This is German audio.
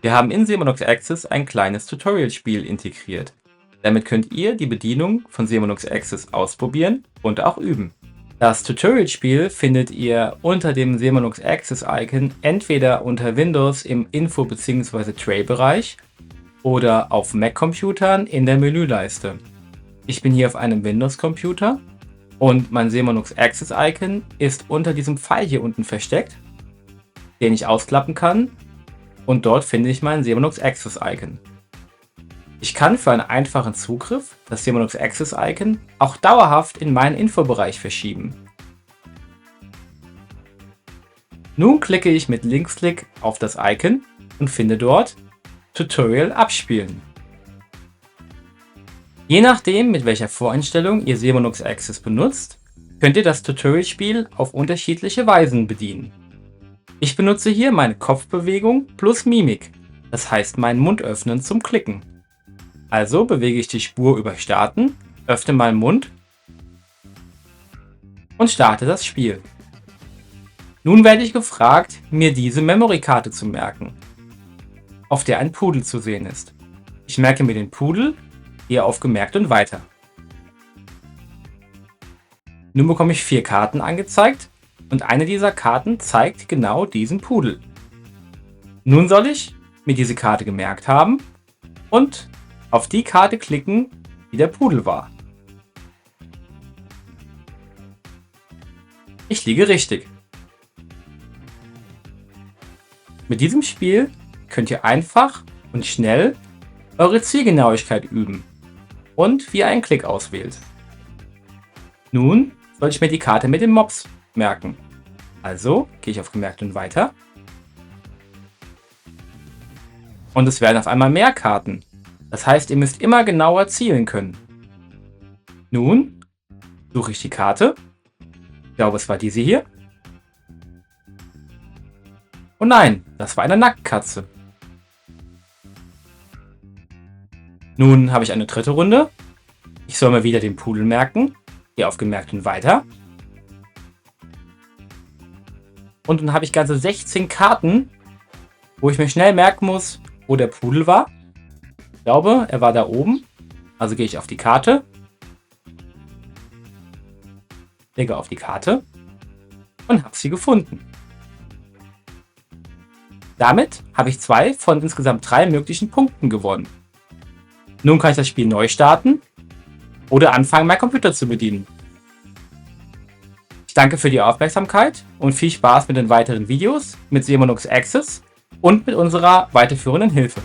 Wir haben in Semonux Access ein kleines Tutorial-Spiel integriert. Damit könnt ihr die Bedienung von Semonux Access ausprobieren und auch üben. Das Tutorial-Spiel findet ihr unter dem Semonux Access-Icon entweder unter Windows im Info- bzw. Tray-Bereich oder auf Mac-Computern in der Menüleiste. Ich bin hier auf einem Windows-Computer und mein Semonux Access-Icon ist unter diesem Pfeil hier unten versteckt, den ich ausklappen kann, und dort finde ich mein Semonux Access-Icon. Ich kann für einen einfachen Zugriff das Semonux Access-Icon auch dauerhaft in meinen Infobereich verschieben. Nun klicke ich mit Linksklick auf das Icon und finde dort Tutorial abspielen. Je nachdem, mit welcher Voreinstellung ihr Semonux Access benutzt, könnt ihr das Tutorial-Spiel auf unterschiedliche Weisen bedienen. Ich benutze hier meine Kopfbewegung plus Mimik, das heißt meinen Mund öffnen zum Klicken. Also bewege ich die Spur über Starten, öffne meinen Mund und starte das Spiel. Nun werde ich gefragt, mir diese Memory-Karte zu merken, auf der ein Pudel zu sehen ist. Ich merke mir den Pudel, gehe auf Gemerkt und weiter. Nun bekomme ich 4 Karten angezeigt und eine dieser Karten zeigt genau diesen Pudel. Nun soll ich mir diese Karte gemerkt haben und auf die Karte klicken, die der Pudel war. Ich liege richtig. Mit diesem Spiel könnt ihr einfach und schnell eure Zielgenauigkeit üben und wie ihr einen Klick auswählt. Nun soll ich mir die Karte mit dem Mops merken. Also gehe ich auf Gemerkt und weiter. Und es werden auf einmal mehr Karten. Das heißt, ihr müsst immer genauer zielen können. Nun suche ich die Karte. Ich glaube, es war diese hier. Oh nein, das war eine Nacktkatze. Nun habe ich eine dritte Runde. Ich soll mir wieder den Pudel merken. Gehe auf Gemerkt und weiter. Und dann habe ich ganze 16 Karten, wo ich mir schnell merken muss, wo der Pudel war. Ich glaube, er war da oben. Also gehe ich auf die Karte. Klicke auf die Karte und habe sie gefunden. Damit habe ich 2 von insgesamt 3 möglichen Punkten gewonnen. Nun kann ich das Spiel neu starten oder anfangen, meinen Computer zu bedienen. Ich danke für die Aufmerksamkeit und viel Spaß mit den weiteren Videos mit Semonux Access und mit unserer weiterführenden Hilfe.